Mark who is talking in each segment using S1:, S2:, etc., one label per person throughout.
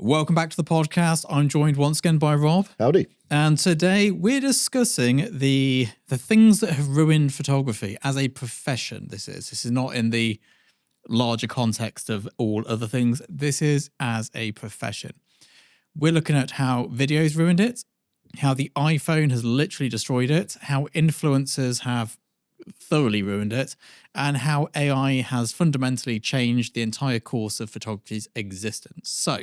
S1: Welcome back to the podcast. I'm joined once again by Rob.
S2: Howdy.
S1: And today we're discussing the things that have ruined photography as a profession. This is not in the larger context of all other things. This is as a profession. We're looking at how video's ruined it, how the iPhone has literally destroyed it, how influencers have thoroughly ruined it, and how AI has fundamentally changed the entire course of photography's existence. So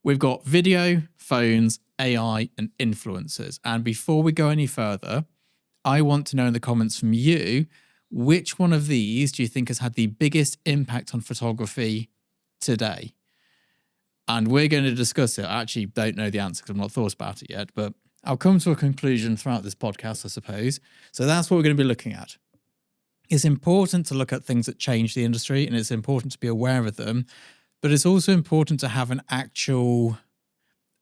S1: we've got video, phones, AI, and influencers. And before we go any further, I want to know in the comments from you, which one of these do you think has had the biggest impact on photography today? And we're going to discuss it. I actually don't know the answer because I've not thought about it yet, but I'll come to a conclusion throughout this podcast, I suppose. So that's what we're going to be looking at. It's important to look at things that change the industry, and it's important to be aware of them, but it's also important to have an actual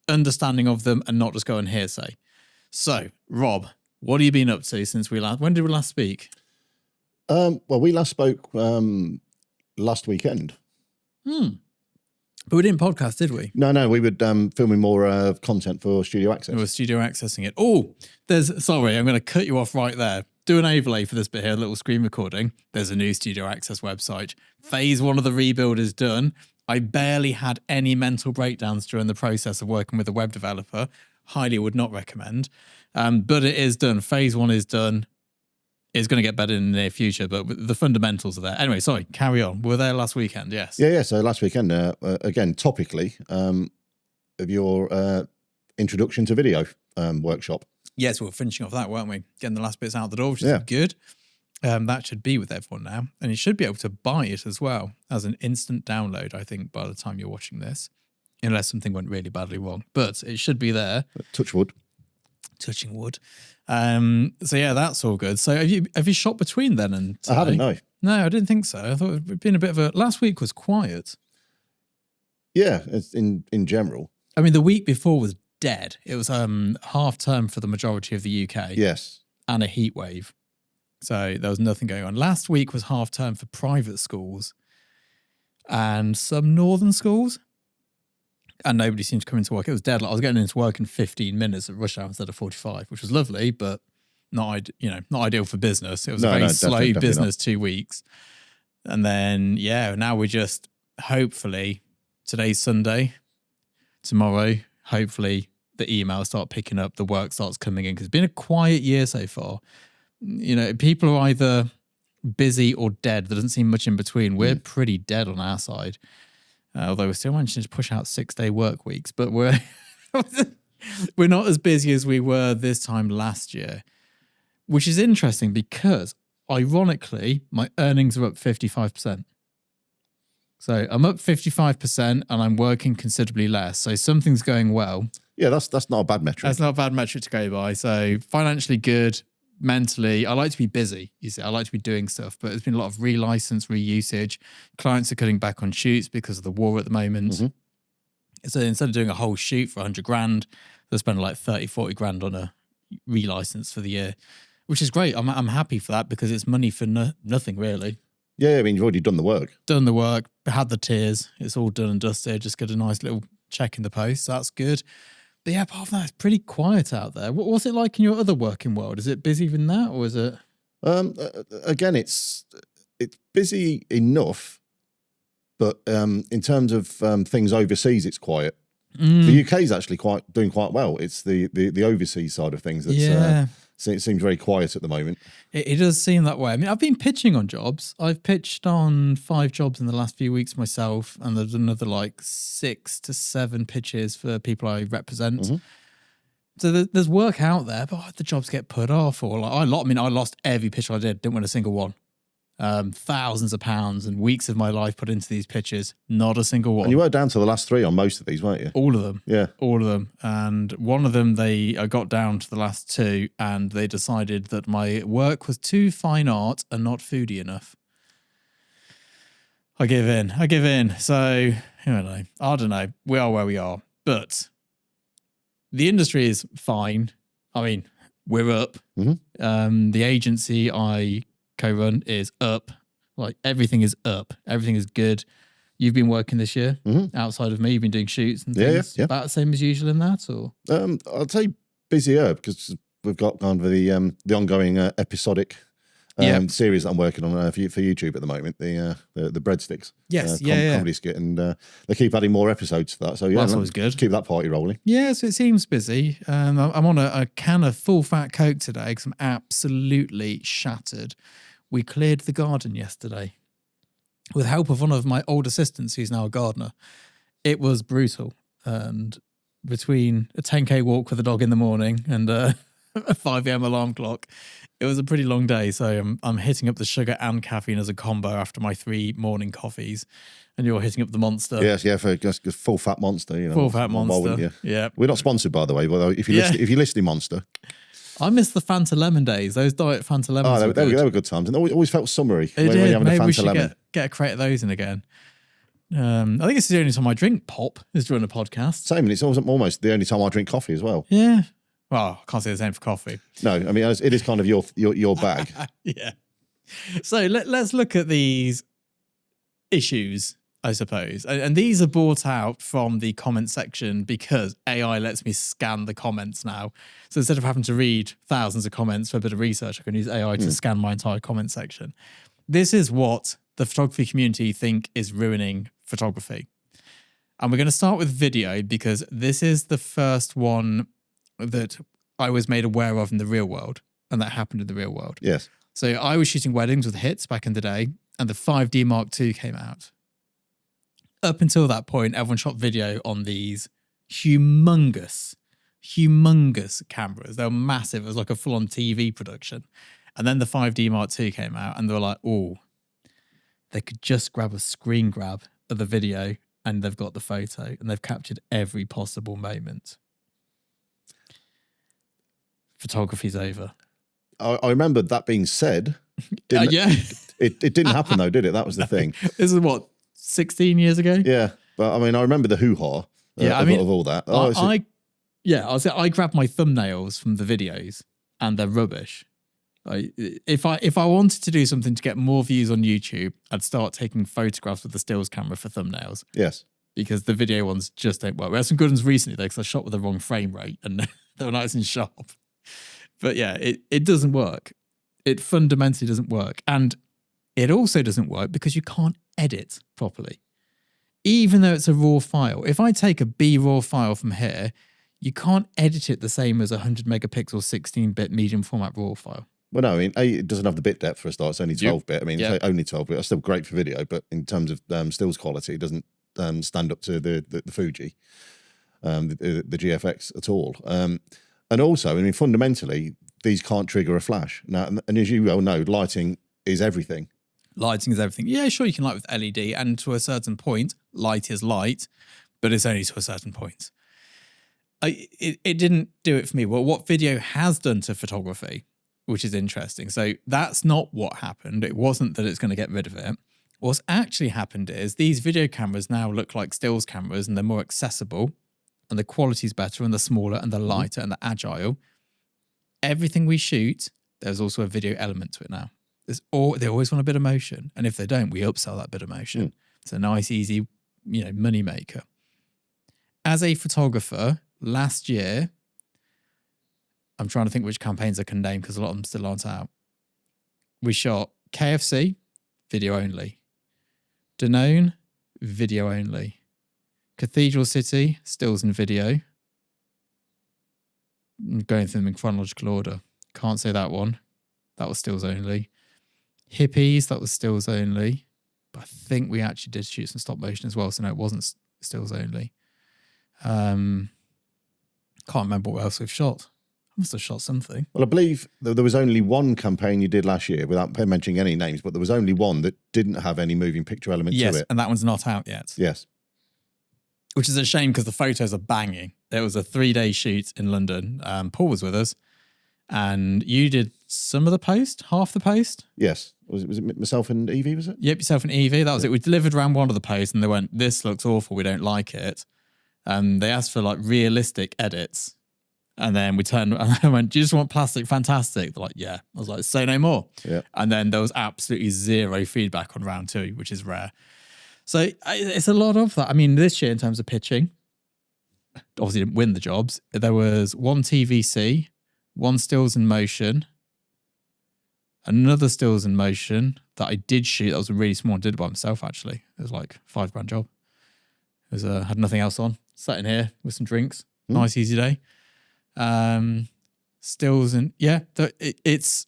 S1: understanding of them and not just go on hearsay. So, Rob, what have you been up to since when did we last speak?
S2: Well, we last spoke last weekend.
S1: But we didn't podcast, did we?
S2: No, we were filming more content for Studio Access.
S1: We were studio accessing it. Oh, sorry, I'm going to cut you off right there. Do an overlay for this bit here, a little screen recording. There's a new Studio Access website. Phase 1 of the rebuild is done. I barely had any mental breakdowns during the process of working with a web developer. Highly would not recommend. But it is done. Phase 1 is done. It's going to get better in the near future, but the fundamentals are there. Anyway, sorry, carry on. We were there last weekend, yes.
S2: Yeah. So last weekend, again, topically, of your introduction to video workshop.
S1: Yes, we were finishing off that, weren't we? Getting the last bits out the door, which is good. That should be with everyone now. And you should be able to buy it as well as an instant download, I think, by the time you're watching this. Unless something went really badly wrong. But it should be there.
S2: Touch wood.
S1: Touching wood. So yeah, that's all good. So have you shot between then and today?
S2: I haven't, no.
S1: No, I didn't think so. I thought it'd been a bit of a... Last week was quiet.
S2: Yeah, it's in general.
S1: I mean, the week before was dead. It was half term for the majority of the UK.
S2: Yes.
S1: And a heat wave. So there was nothing going on. Last week was half term for private schools and some northern schools. And nobody seemed to come into work. It was dead. Like I was getting into work in 15 minutes at rush hour instead of 45, which was lovely, but not ideal for business. It was a very slow business 2 weeks. And then, now we're just hopefully, today's Sunday, tomorrow, hopefully the emails start picking up, the work starts coming in, because it's been a quiet year so far. You know, people are either busy or dead. There doesn't seem much in between. We're pretty dead on our side. Although we're still managing to push out 6-day work weeks, but we're not as busy as we were this time last year, which is interesting because, ironically, my earnings are up 55%. So I'm up 55% and I'm working considerably less. So something's going well.
S2: Yeah, that's not a bad metric.
S1: That's not a bad metric to go by. So financially good. Mentally, I like to be busy. You see, I like to be doing stuff, but there's been a lot of relicense, reusage. Clients are cutting back on shoots because of the war at the moment. Mm-hmm. So instead of doing a whole shoot for 100 grand, they'll spend like 30, 40 grand on a relicense for the year, which is great. I'm happy for that because it's money for nothing really.
S2: Yeah, I mean, you've already done the work.
S1: Done the work, had the tears. It's all done and dusted. Just get a nice little check in the post. So that's good. But yeah, apart from that, it's pretty quiet out there. What's it like in your other working world? Is it busy than that, or is it?
S2: Again, it's busy enough, but in terms of things overseas, it's quiet. The UK is actually doing quite well. It's the overseas side of things that's it seems very quiet at the moment.
S1: It does seem that way. I mean, I've been pitching on jobs. I've pitched on 5 jobs in the last few weeks myself, and there's another like 6 to 7 pitches for people I represent. Mm-hmm. So there's work out there, but the jobs get put off. Or I lost every pitch I didn't win a single one. Thousands of pounds and weeks of my life put into these pitches, not a single one.
S2: And you were down to the last 3 on most of these, weren't you?
S1: All of them.
S2: Yeah.
S1: All of them. And one of them, I got down to the last 2 and they decided that my work was too fine art and not foodie enough. I give in. So, I don't know. We are where we are. But the industry is fine. I mean, we're up. Mm-hmm. The agency I co-run is up. Like everything is up. Everything is good. You've been working this year outside of me. You've been doing shoots and things.
S2: Yeah.
S1: About the same as usual in that, or
S2: I'd say busier because we've got kind of the ongoing episodic series that I'm working on for YouTube at the moment. The breadsticks.
S1: Yes,
S2: comedy skit, and they keep adding more episodes to that. So
S1: that's always good.
S2: Keep that party rolling.
S1: Yeah, so it seems busy. I'm on a can of full fat Coke today because I'm absolutely shattered. We cleared the garden yesterday with help of one of my old assistants who's now a gardener. It was brutal. And between a 10K walk with the dog in the morning and a 5 a.m. alarm clock, it was a pretty long day. So I'm hitting up the sugar and caffeine as a combo after my 3 morning coffees. And you're hitting up the Monster.
S2: Yes, yeah, for just full fat Monster. You know,
S1: full fat
S2: why
S1: Monster.
S2: wouldn't you?
S1: Yeah.
S2: We're not sponsored, by the way. Although if you're listening, Monster.
S1: I miss the Fanta Lemon days. Those diet Fanta Lemons.
S2: Oh, they were good times, and they always felt summery.
S1: They
S2: when
S1: did.
S2: you're having
S1: Maybe
S2: a Fanta
S1: we should
S2: Lemon.
S1: get a crate of those in again. I think this is the only time I drink pop is during a podcast.
S2: Same, and it's almost the only time I drink coffee as well.
S1: Yeah. Well, I can't say the same for coffee.
S2: No, I mean it is kind of your bag.
S1: Yeah. So let's look at these issues, I suppose. And these are brought out from the comment section because AI lets me scan the comments now. So instead of having to read thousands of comments for a bit of research, I can use AI to scan my entire comment section. This is what the photography community think is ruining photography. And we're going to start with video because this is the first one that I was made aware of in the real world, and that happened in the real world.
S2: Yes.
S1: So I was shooting weddings with HITS back in the day, and the 5D Mark II came out. Up until that point, everyone shot video on these humongous cameras. They were massive. It was like a full-on TV production. And then the 5D Mark II came out, and they were like, oh, they could just grab a screen grab of the video, and they've got the photo, and they've captured every possible moment. Photography's over.
S2: I remember that being said.
S1: Yeah.
S2: It didn't happen though, did it? That was the thing.
S1: This is what, 16 years ago?
S2: Yeah. But I mean, I remember the hoo-ha of all that.
S1: I grabbed my thumbnails from the videos and they're rubbish. If I wanted to do something to get more views on YouTube, I'd start taking photographs with the stills camera for thumbnails.
S2: Yes.
S1: Because the video ones just don't work. We had some good ones recently though, because I shot with the wrong frame rate and they were nice and sharp. But yeah, it doesn't work. It fundamentally doesn't work. And it also doesn't work because you can't edit properly. Even though it's a raw file. If I take a B-raw file from here, you can't edit it the same as a 100 megapixel 16-bit medium format raw file.
S2: Well, no, I mean, it doesn't have the bit depth for a start. It's only 12-bit. I mean, it's only 12-bit. It's still great for video, but in terms of stills quality, it doesn't stand up to the Fuji, the GFX at all. And also, I mean, fundamentally, these can't trigger a flash. Now, and as you well know, lighting is everything.
S1: Lighting is everything. Yeah, sure, you can light with LED, and to a certain point, light is light, but it's only to a certain point. It didn't do it for me. Well, what video has done to photography, which is interesting. So that's not what happened. It wasn't that it's going to get rid of it. What's actually happened is these video cameras now look like stills cameras, and they're more accessible, and the quality's better, and they're smaller, and they're lighter, and they're agile. Everything we shoot, there's also a video element to it now. They always want a bit of motion, and if they don't, we upsell that bit of motion. It's a nice, easy, money maker. As a photographer, last year, I'm trying to think which campaigns I can name because a lot of them still aren't out. We shot KFC, video only. Danone, video only. Cathedral City, stills and video. I'm going through them in chronological order. Can't say that one. That was stills only. Hippies, that was stills only. But I think we actually did shoot some stop motion as well, so no, it wasn't stills only. Can't remember what else we've shot. I must have shot something.
S2: Well, I believe there was only one campaign you did last year, without mentioning any names, but there was only one that didn't have any moving picture element to it.
S1: Yes, and that one's not out yet.
S2: Yes.
S1: Which is a shame because the photos are banging. There was a 3-day shoot in London. Paul was with us. And you did some of the post, half the post?
S2: Yes. Was it myself and Evie, was it?
S1: Yep, yourself and Evie. That was it. We delivered around one of the posts and they went, this looks awful. We don't like it. They asked for like realistic edits. And then we turned and I went, do you just want plastic fantastic? They're like, yeah. I was like, say no more.
S2: Yeah.
S1: And then there was absolutely zero feedback on round 2, which is rare. So it's a lot of that. I mean, this year in terms of pitching, obviously didn't win the jobs. There was one TVC, one stills in motion, another stills in motion that I did shoot. That was a really small one. Did it by myself actually. It was like £5 job. It was had nothing else on. Sat in here with some drinks. Nice easy day. Stills and it's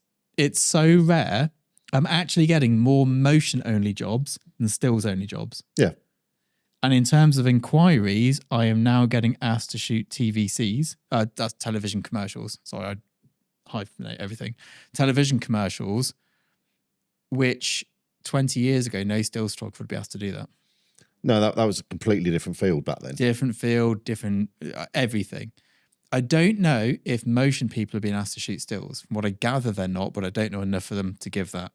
S1: so rare. I'm actually getting more motion only jobs than stills only jobs.
S2: Yeah.
S1: And in terms of inquiries, I am now getting asked to shoot TVCs. That's television commercials. Sorry, I hyphenate everything. Television commercials, which 20 years ago, no stills photographer would be asked to do that.
S2: No, that was a completely different field back then.
S1: Different field, different everything. I don't know if motion people are being asked to shoot stills. From what I gather, they're not, but I don't know enough of them to give that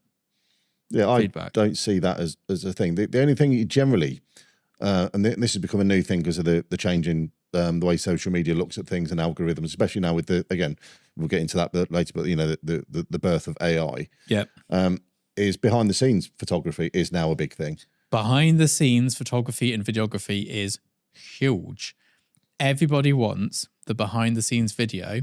S1: feedback.
S2: I don't see that as a thing. The only thing you generally, and this has become a new thing because of the change in the way social media looks at things and algorithms, especially now with again, we'll get into that later, but the birth of AI.
S1: Yep.
S2: Is behind the scenes photography is now a big thing.
S1: Behind the scenes photography and videography is huge. Everybody wants the behind the scenes video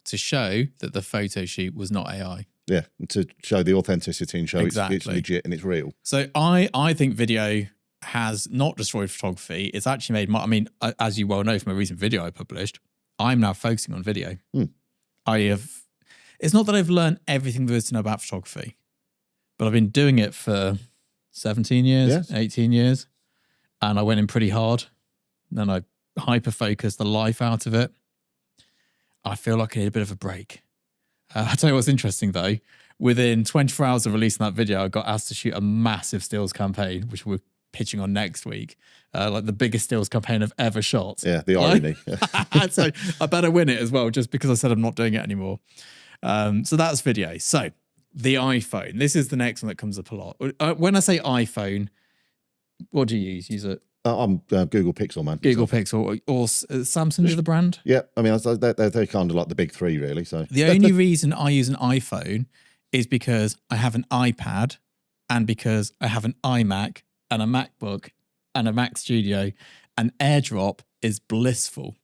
S1: to show that the photo shoot was not AI.
S2: Yeah, to show the authenticity and show
S1: Exactly.
S2: it's legit and it's real.
S1: So I think video has not destroyed photography. It's actually made as you well know from a recent video I published, I'm now focusing on video. It's not that I've learned everything there is to know about photography, but I've been doing it for 17 years, 18 years, and I went in pretty hard. Then I hyper-focused the life out of it. I feel like I need a bit of a break. I'll tell you what's interesting though. Within 24 hours of releasing that video, I got asked to shoot a massive stills campaign, which we're pitching on next week. Like the biggest stills campaign I've ever shot.
S2: Yeah, the irony.
S1: So I better win it as well, just because I said I'm not doing it anymore. So that's video. So the iPhone. This is the next one that comes up a lot. When I say iPhone, what do you use? Use it?
S2: I'm Google Pixel, man.
S1: Google Pixel or Samsung is the brand?
S2: Yeah, I mean, they're kind of like the big three, really. So
S1: the only reason I use an iPhone is because I have an iPad and because I have an iMac and a MacBook and a Mac Studio, and AirDrop is blissful.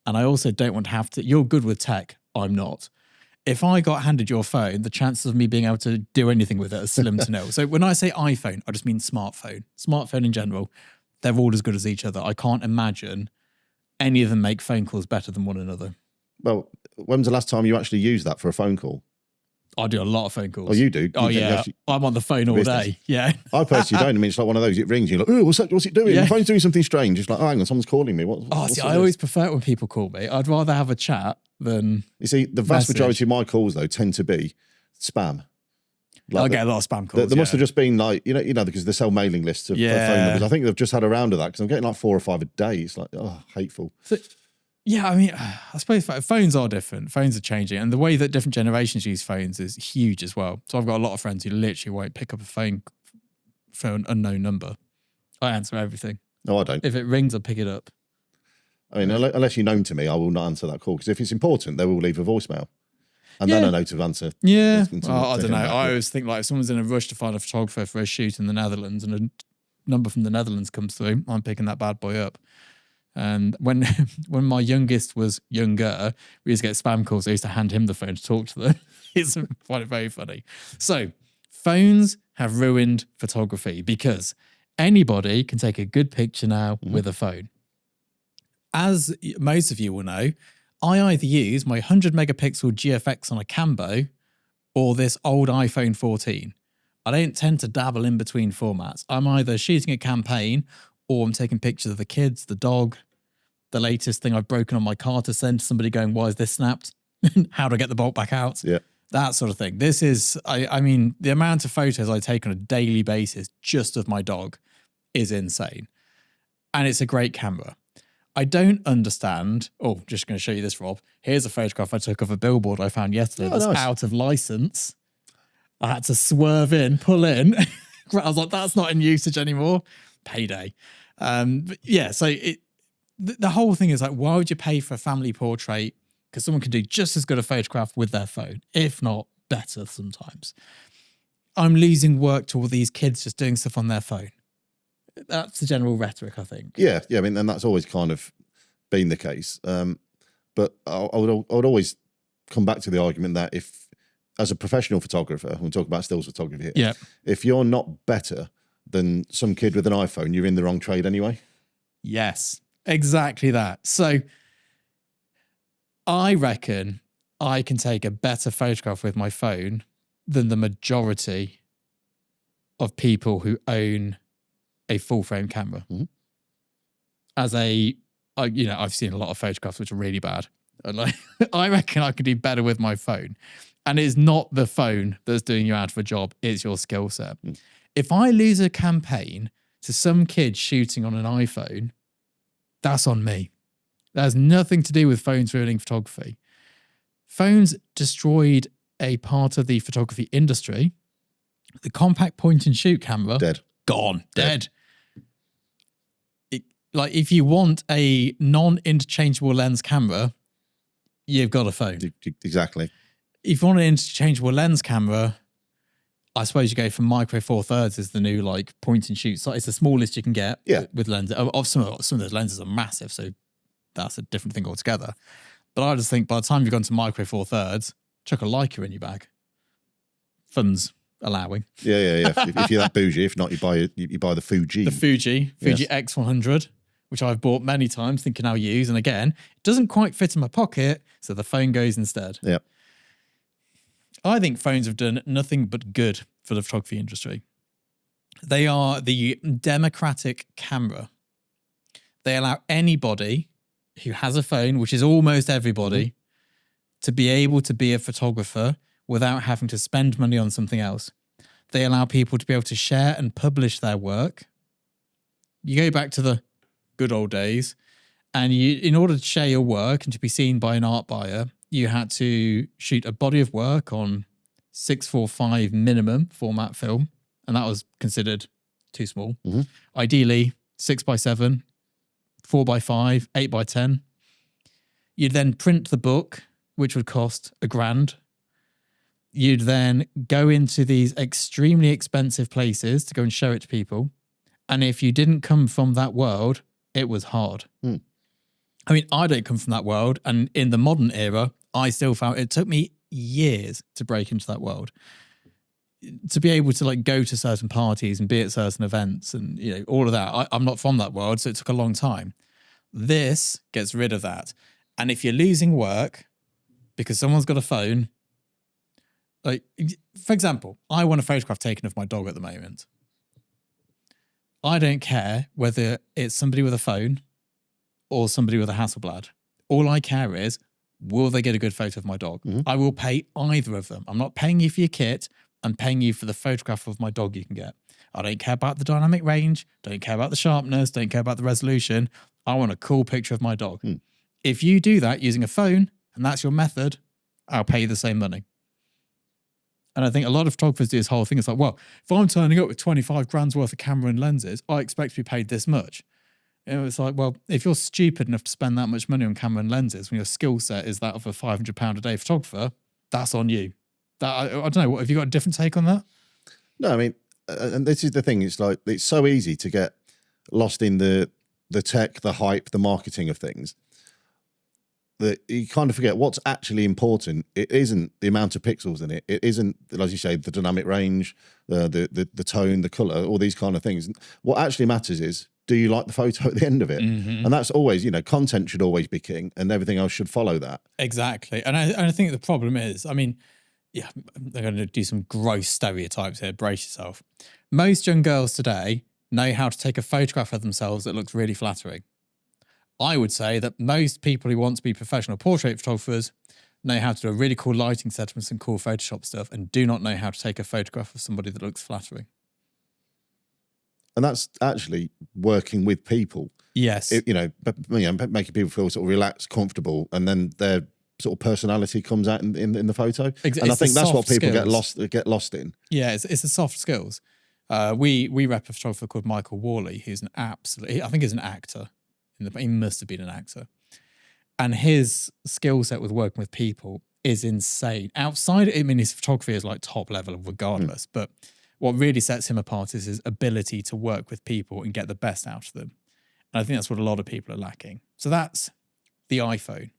S1: And I also don't want to have to. You're good with tech. I'm not. If I got handed your phone, the chances of me being able to do anything with it are slim to nil. So when I say iPhone, I just mean smartphone. Smartphone in general. They're all as good as each other. I can't imagine any of them make phone calls better than one another.
S2: Well, when was the last time you actually used that for a phone call?
S1: I do a lot of phone calls.
S2: Oh, you do?
S1: Yeah. I'm on the phone all day. Yeah.
S2: I personally don't. I mean, it's like one of those, it rings, you're like, oh, what's it doing?
S1: Yeah.
S2: The phone's doing something strange. It's like, oh, hang on, someone's calling me.
S1: I always prefer it when people call me. I'd rather have a chat than
S2: You see, the vast majority of my calls, though, tend to be spam.
S1: I get a lot of spam calls.
S2: There must have just been like, because they sell mailing lists of phone numbers. I think they've just had a round of that because I'm getting like 4 or 5 a day. It's like, oh, hateful.
S1: So, yeah, I mean, I suppose phones are different. Phones are changing. And the way that different generations use phones is huge as well. So I've got a lot of friends who literally won't pick up a phone for an unknown number. I answer everything.
S2: No, I don't.
S1: If it rings, I'll pick it up.
S2: I mean, unless you're known to me, I will not answer that call because if it's important, they will leave a voicemail. And then I know to answer.
S1: Yeah. I don't know. I always think like if someone's in a rush to find a photographer for a shoot in the Netherlands and a number from the Netherlands comes through, I'm picking that bad boy up. And when my youngest was younger, we used to get spam calls. I used to hand him the phone to talk to them. It's quite very funny. So phones have ruined photography because anybody can take a good picture now with a phone. As most of you will know, I either use my 100 megapixel GFX on a Cambo or this old iPhone 14. I don't tend to dabble in between formats. I'm either shooting a campaign or I'm taking pictures of the kids, the dog, the latest thing I've broken on my car to send to somebody going, why is this snapped? How do I get the bolt back out?
S2: Yeah.
S1: That sort of thing. This is, I mean, the amount of photos I take on a daily basis just of my dog is insane. And it's a great camera. I don't understand. Oh, just going to show you this, Rob. Here's a photograph I took of a billboard I found yesterday that's out of license. I had to swerve in, pull in. I was like, that's not in usage anymore. Payday. But yeah, so the whole thing is like, why would you pay for a family portrait? Because someone can do just as good a photograph with their phone, if not better sometimes. I'm losing work to all these kids just doing stuff on their phone. That's the general rhetoric, I think.
S2: Yeah. I mean, and that's always kind of been the case. But I would always come back to the argument that if, as a professional photographer, we talk about stills photography here,
S1: Yeah.
S2: if you're not better than some kid with an iPhone, you're in the wrong trade anyway.
S1: Yes, exactly that. So I reckon I can take a better photograph with my phone than the majority of people who own a full frame camera.
S2: Mm-hmm.
S1: As I've seen a lot of photographs which are really bad. And like, I reckon I could do better with my phone. And it's not the phone that's doing you out for a job, it's your skill set. If I lose a campaign to some kid shooting on an iPhone, that's on me. That has nothing to do with phones ruining photography. Phones destroyed a part of the photography industry. The compact point and shoot camera,
S2: Dead.
S1: Gone. Dead. Like, if you want a non-interchangeable lens camera, you've got a phone.
S2: Exactly.
S1: If you want an interchangeable lens camera, I suppose you go for Micro Four Thirds is the new like point and shoot. So it's the smallest you can get with lenses. Some of those lenses are massive, so that's a different thing altogether. But I just think by the time you've gone to Micro Four Thirds, chuck a Leica in your bag. Funds allowing.
S2: Yeah. if you're that bougie, if not, you buy the Fuji.
S1: The Fuji X100, which I've bought many times thinking I'll use. And again, it doesn't quite fit in my pocket, so the phone goes instead.
S2: Yeah.
S1: I think phones have done nothing but good for the photography industry. They are the democratic camera. They allow anybody who has a phone, which is almost everybody, to be able to be a photographer without having to spend money on something else. They allow people to be able to share and publish their work. You go back to the good old days, and in order to share your work and to be seen by an art buyer, you had to shoot a body of work on 6:45 minimum format film, and that was considered too small. Ideally, 6x7, 4x5, 8x10. You'd then print the book, which would cost $1,000. You'd then go into these extremely expensive places to go and show it to people. And if you didn't come from that world, it was hard. I mean, I don't come from that world. And in the modern era, I still found it took me years to break into that world. To be able to like go to certain parties and be at certain events and, you know, all of that. I'm not from that world, so it took a long time. This gets rid of that. And if you're losing work because someone's got a phone, like, for example, I want a photograph taken of my dog at the moment. I don't care whether it's somebody with a phone or somebody with a Hasselblad. All I care is, will they get a good photo of my dog? I will pay either of them. I'm not paying you for your kit. I'm paying you for the photograph of my dog you can get. I don't care about the dynamic range. Don't care about the sharpness. Don't care about the resolution. I want a cool picture of my dog. If you do that using a phone and that's your method, I'll pay you the same money. And I think a lot of photographers do this whole thing. It's like, well, if I'm turning up with 25 grand's worth of camera and lenses, I expect to be paid this much. And it's like, well, if you're stupid enough to spend that much money on camera and lenses when your skill set is that of a £500 a day photographer, that's on you. I don't know. Have you got a different take on that?
S2: No, I mean, and this is the thing. It's like, it's so easy to get lost in the tech, the hype, the marketing of things, that you kind of forget what's actually important. It isn't the amount of pixels in it. It isn't, as you say, the dynamic range, the tone, the color, all these kind of things. What actually matters is, do you like the photo at the end of it? And that's always, you know, content should always be king and everything else should follow that.
S1: Exactly. And I think the problem is, I mean, yeah, they're going to do some gross stereotypes here. Brace yourself. Most young girls today know how to take a photograph of themselves that looks really flattering. I would say that most people who want to be professional portrait photographers know how to do a really cool lighting setup and some cool Photoshop stuff and do not know how to take a photograph of somebody that looks flattering.
S2: And that's actually working with people.
S1: Yes.
S2: Making people feel sort of relaxed, comfortable, and then their sort of personality comes out in the photo. And I think that's what people get lost in. Yeah,
S1: it's the soft skills. We rep a photographer called Michael Worley, who's an absolute, I think he's an actor. He must have been an actor. And his skill set with working with people is insane. Outside, I mean, his photography is like top level regardless. But what really sets him apart is his ability to work with people and get the best out of them. And I think that's what a lot of people are lacking. So that's the iPhone.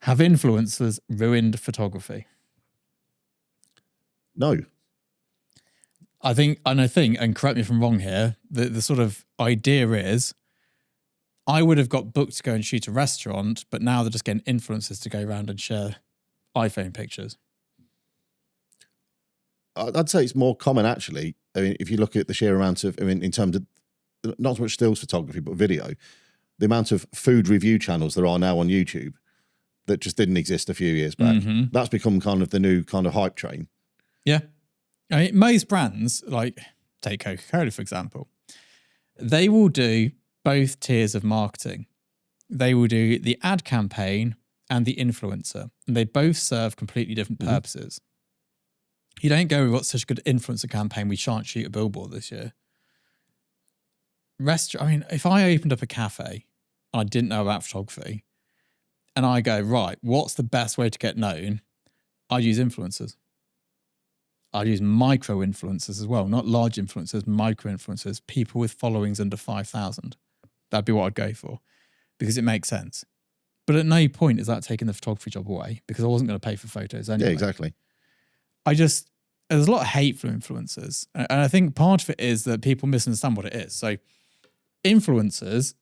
S1: Have influencers ruined photography?
S2: No.
S1: I think, and correct me if I'm wrong here, the sort of idea is, I would have got booked to go and shoot a restaurant, but now they're just getting influencers to go around and share iPhone pictures.
S2: I'd say it's more common, actually. I mean, if you look at the sheer amount of, in terms of not so much stills photography, but video, the amount of food review channels there are now on YouTube that just didn't exist a few years back.
S1: Mm-hmm.
S2: That's become kind of the new kind of hype train.
S1: Yeah. I mean, most brands, like take Coca-Cola, for example, they will do both tiers of marketing. They will do the ad campaign and the influencer, and they both serve completely different purposes. You don't go, we've got such a good influencer campaign, we shan't shoot a billboard this year. If I opened up a cafe and I didn't know about photography, and I go, right, what's the best way to get known? I'd use influencers. I'd use micro influencers as well, not large influencers, micro influencers, people with followings under 5,000. That'd be what I'd go for because it makes sense. But at no point is that taking the photography job away because I wasn't going to pay for photos anyway.
S2: Yeah, exactly.
S1: There's a lot of hate for influencers. And I think part of it is that people misunderstand what it is. So influencers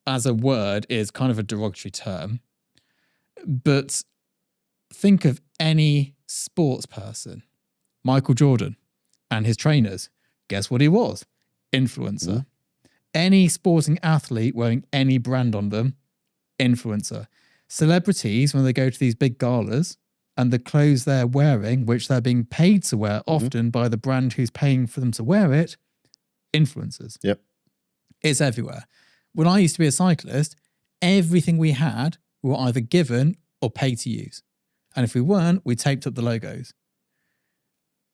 S1: as a word is kind of a derogatory term, but think of any sports person, Michael Jordan and his trainers. Guess what he was? Influencer. Any sporting athlete wearing any brand on them, influencer. Celebrities, when they go to these big galas, and the clothes they're wearing, which they're being paid to wear often by the brand who's paying for them to wear it, influencers.
S2: Yep.
S1: It's everywhere. When I used to be a cyclist, everything we had we were either given or paid to use. And if we weren't, we taped up the logos.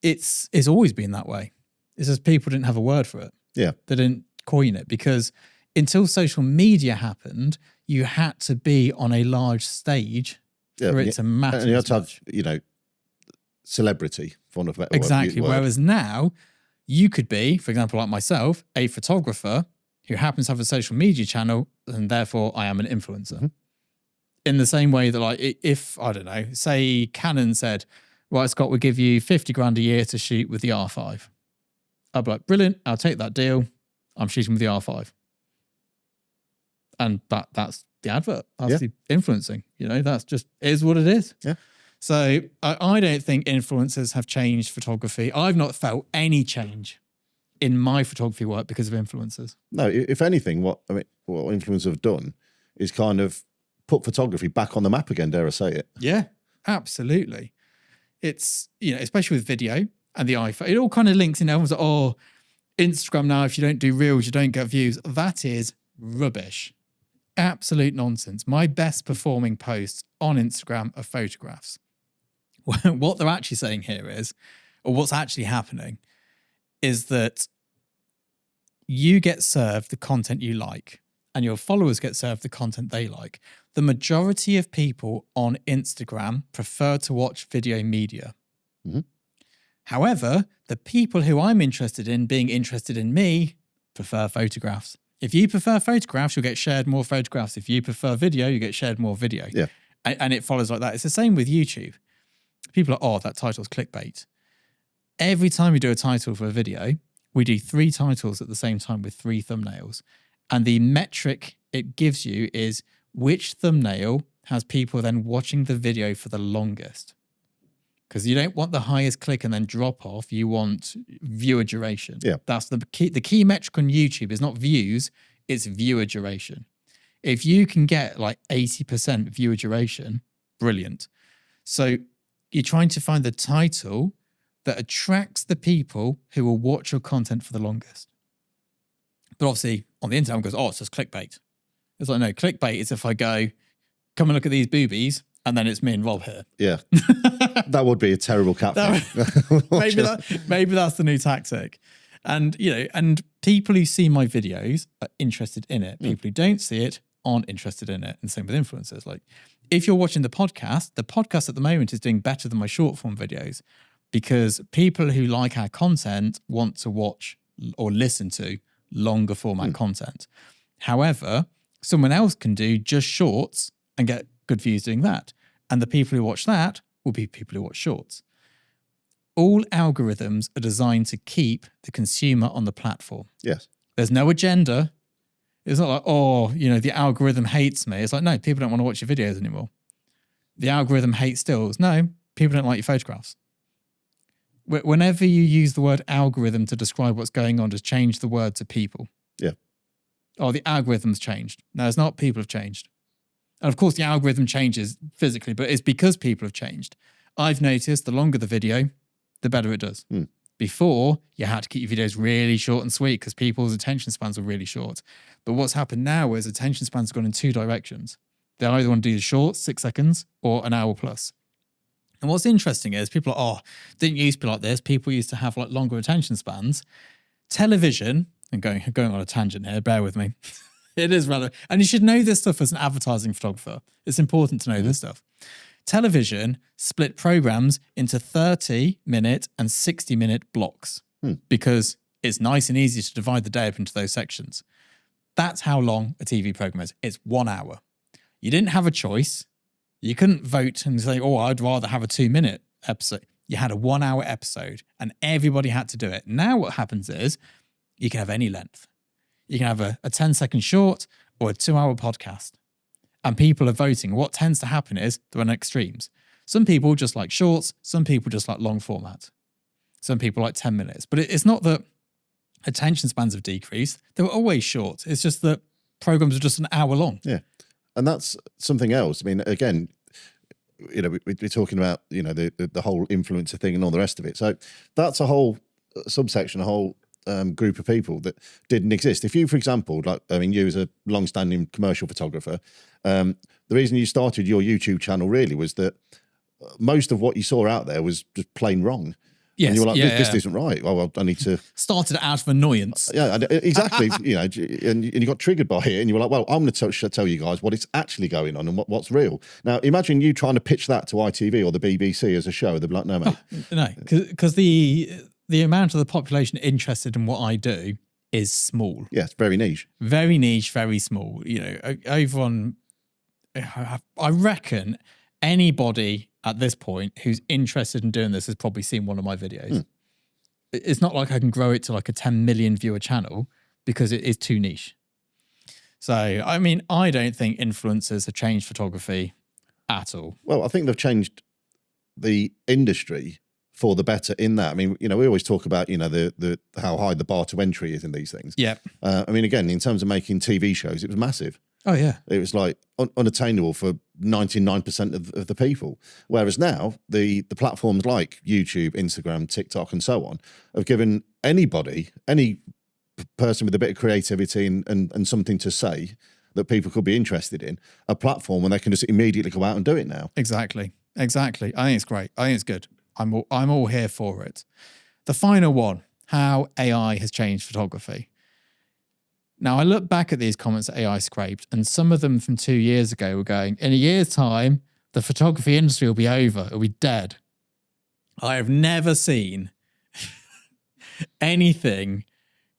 S1: It's always been that way. It's just people didn't have a word for it.
S2: Yeah.
S1: They didn't coin it because until social media happened, you had to be on a large stage for it to matter.
S2: And you had to have, celebrity, for want of a better
S1: exactly.
S2: word.
S1: Whereas now, you could be, for example, like myself, a photographer who happens to have a social media channel, and therefore I am an influencer. Mm-hmm. In the same way that, like, if, I don't know, say Canon said, right, Scott, we'll give you 50 grand a year to shoot with the R5. I'd be like, brilliant, I'll take that deal. I'm shooting with the R5. And that's the advert. That's the influencing. That's just is what it is.
S2: Yeah.
S1: So I don't think influencers have changed photography. I've not felt any change in my photography work because of influencers.
S2: No, if anything, what influencers have done is kind of put photography back on the map again, dare I say it.
S1: Yeah, absolutely. It's, especially with video and the iPhone, it all kind of links in. Everyone's like, oh, Instagram now, if you don't do reels, you don't get views. That is rubbish. Absolute nonsense. My best performing posts on Instagram are photographs. What they're actually saying here is, or what's actually happening, is that you get served the content you like and your followers get served the content they like. The majority of people on Instagram prefer to watch video media. Mm-hmm. However, the people who I'm interested in being interested in me prefer photographs. If you prefer photographs, you'll get shared more photographs. If you prefer video, you get shared more video.
S2: Yeah.
S1: And it follows like that. It's the same with YouTube. People are, oh, that title's clickbait. Every time we do a title for a video, we do 3 titles at the same time with 3 thumbnails. And the metric it gives you is which thumbnail has people then watching the video for the longest. Because you don't want the highest click and then drop off. You want viewer duration.
S2: Yeah.
S1: That's the key. The key metric on YouTube is not views, it's viewer duration. If you can get like 80% viewer duration, brilliant. So you're trying to find the title that attracts the people who will watch your content for the longest. But obviously on the internet, it goes, oh, it's just clickbait. It's like, no, clickbait is if I go, come and look at these boobies, and then it's me and Rob here.
S2: Yeah. That would be a terrible catfish.
S1: maybe that's the new tactic. And, and people who see my videos are interested in it. People who don't see it aren't interested in it. And same with influencers. Like, if you're watching the podcast at the moment is doing better than my short form videos. because people who like our content want to watch or listen to longer format content. However, someone else can do just shorts and get good views doing that. And the people who watch that will be people who watch shorts. All algorithms are designed to keep the consumer on the platform.
S2: Yes.
S1: There's no agenda. It's not like, oh, the algorithm hates me. It's like, no, people don't want to watch your videos anymore. The algorithm hates stills. No, people don't like your photographs. Whenever you use the word algorithm to describe what's going on, just change the word to people.
S2: Yeah.
S1: Oh, the algorithm's changed. No, it's not. People have changed. And of course, the algorithm changes physically, but it's because people have changed. I've noticed the longer the video, the better it does. Before, you had to keep your videos really short and sweet because people's attention spans were really short. But what's happened now is attention spans have gone in two directions. They either want to do the short, 6 seconds, or an hour plus. And what's interesting is people are, didn't used to be like this. People used to have like longer attention spans. Television, and going on a tangent here, bear with me. It is relevant. And you should know this stuff as an advertising photographer. It's important to know this stuff. Television split programs into 30-minute and 60-minute blocks because it's nice and easy to divide the day up into those sections. That's how long a TV program is. It's 1 hour. You didn't have a choice. You couldn't vote and say, oh, I'd rather have a 2-minute episode. You had a 1 hour episode and everybody had to do it. Now what happens is you can have any length. You can have a 10-second short or a 2-hour podcast. And people are voting. What tends to happen is there are extremes. Some people just like shorts. Some people just like long format. Some people like 10 minutes. But it's not that attention spans have decreased. They were always short. It's just that programs are just an hour long.
S2: Yeah. And that's something else. I mean, again, we're talking about, the whole influencer thing and all the rest of it. So that's a whole subsection, a whole group of people that didn't exist. If you, for example, you as a long-standing commercial photographer, the reason you started your YouTube channel really was that most of what you saw out there was just plain wrong.
S1: Yes,
S2: and you were like, this isn't right. Well, I need to...
S1: Started out of annoyance.
S2: Yeah, exactly. And you got triggered by it and you were like, well, I'm going to tell you guys what it's actually going on and what's real. Now, imagine you trying to pitch that to ITV or the BBC as a show. They'd be like, no, mate.
S1: No, because the amount of the population interested in what I do is small.
S2: Yeah, it's very niche.
S1: Very niche, very small. Over on... I reckon anybody at this point who's interested in doing this has probably seen one of my videos. It's not like I can grow it to like a 10 million viewer channel because it is too niche. So, I mean, I don't think influencers have changed photography at all.
S2: Well, I think they've changed the industry for the better in that. I mean, we always talk about, the how high the bar to entry is in these things.
S1: Yeah.
S2: I mean, again, in terms of making TV shows, it was massive.
S1: Oh, yeah.
S2: It was like unattainable for 99% of the people. Whereas now, the platforms like YouTube, Instagram, TikTok, and so on have given anybody, any person with a bit of creativity and something to say that people could be interested in, a platform when they can just immediately go out and do it now.
S1: Exactly. I think it's great. I think it's good. I'm all here for it. The final one, how AI has changed photography. Now, I look back at these comments that AI scraped, and some of them from 2 years ago were going, in a year's time, the photography industry will be over. It'll be dead. I have never seen anything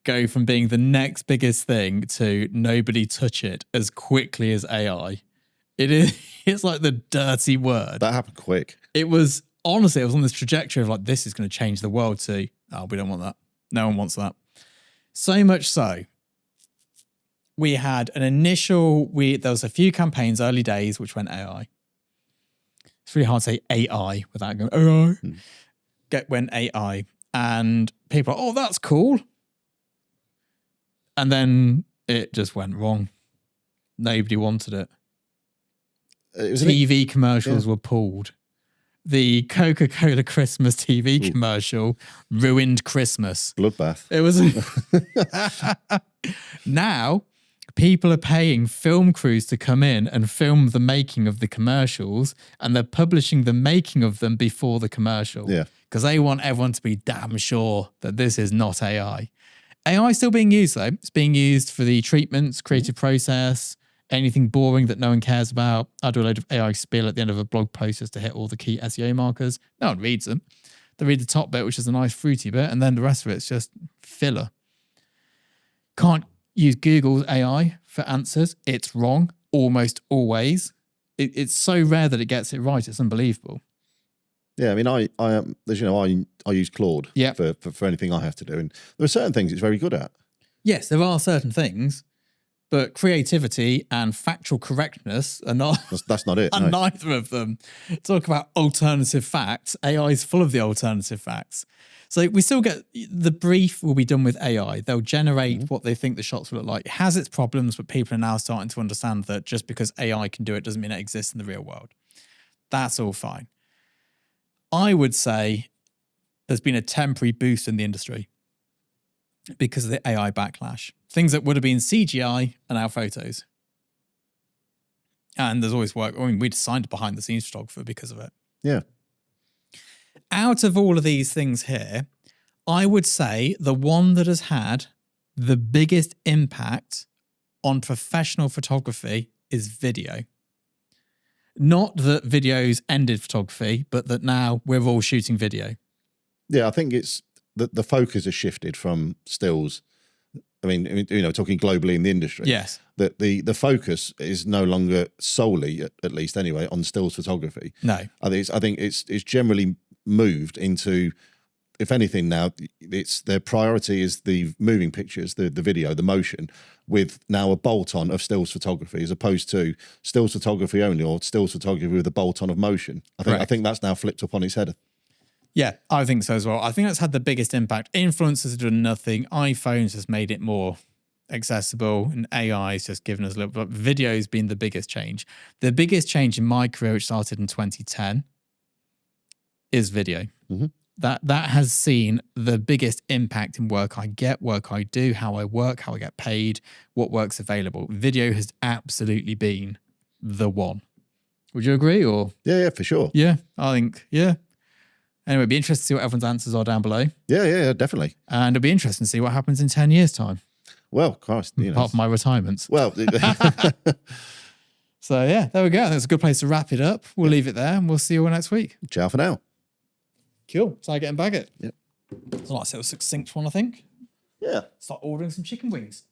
S1: go from being the next biggest thing to nobody touch it as quickly as AI. It's like the dirty word.
S2: That happened quick.
S1: It was, honestly, it was on this trajectory of like, this is going to change the world to, oh, we don't want that. No one wants that. So much so, we had an initial, there was a few campaigns, early days, which went AI. It's really hard to say AI without going, AI. Went AI. And people are, oh, that's cool. And then it just went wrong. Nobody wanted it. TV commercials were pulled. The Coca-Cola Christmas TV commercial ruined Christmas.
S2: Bloodbath.
S1: It was... Now, people are paying film crews to come in and film the making of the commercials, and they're publishing the making of them before the commercial.
S2: Yeah.
S1: Because they want everyone to be damn sure that this is not AI. AI is still being used, though. It's being used for the treatments, creative process, anything boring that no one cares about. I do a load of AI spiel at the end of a blog post just to hit all the key SEO markers. No one reads them. They read the top bit, which is a nice fruity bit, and then the rest of it's just filler. Can't use Google's AI for answers. It's wrong almost always. It's so rare that it gets it right. It's unbelievable.
S2: Yeah, I mean, I as you know, I use Claude for anything I have to do, and there are certain things it's very good at.
S1: Yes, there are certain things, but creativity and factual correctness are not.
S2: That's not it.
S1: And neither of them. Talk about alternative facts. AI is full of the alternative facts. So we still get the brief will be done with AI. They'll generate what they think the shots will look like. It has its problems, but people are now starting to understand that just because AI can do it doesn't mean it exists in the real world. That's all fine. I would say there's been a temporary boost in the industry because of the AI backlash. Things that would have been CGI are now photos. And there's always work. I mean, we signed a behind the scenes photographer because of it.
S2: Yeah.
S1: Out of all of these things here, I would say the one that has had the biggest impact on professional photography is video. Not that videos ended photography, but that now we're all shooting video.
S2: Yeah, I think it's the focus has shifted from stills. I mean, you know, talking globally in the industry.
S1: Yes.
S2: That the focus is no longer solely, at least anyway, on stills photography.
S1: No.
S2: I think it's generally moved into, if anything now, it's their priority is the moving pictures, the video, the motion, with now a bolt-on of stills photography as opposed to stills photography only or stills photography with a bolt-on of motion. I think that's now flipped up on its head.
S1: Yeah, I think so as well. I think that's had the biggest impact. Influencers have done nothing. iPhones has made it more accessible, and AI has just given us a little bit. Video's been the biggest change. The biggest change in my career, which started in 2010, is video.
S2: Mm-hmm.
S1: That has seen the biggest impact in work I get, work I do, how I work, how I get paid, what work's available. Video has absolutely been the one. Would you agree? Or
S2: Yeah, for sure.
S1: Yeah, I think, yeah. Anyway, it'd be interesting to see what everyone's answers are down below.
S2: Yeah, definitely.
S1: And it'll be interesting to see what happens in 10 years' time.
S2: Well, Christ, you know.
S1: Apart from my retirements.
S2: Well,
S1: so yeah, there we go. That's a good place to wrap it up. We'll leave it there and we'll see you all next week.
S2: ciao for now.
S1: Cool. So I get and bag it.
S2: Yep.
S1: It's a nice little succinct one, I think.
S2: Yeah.
S1: Start ordering some chicken wings.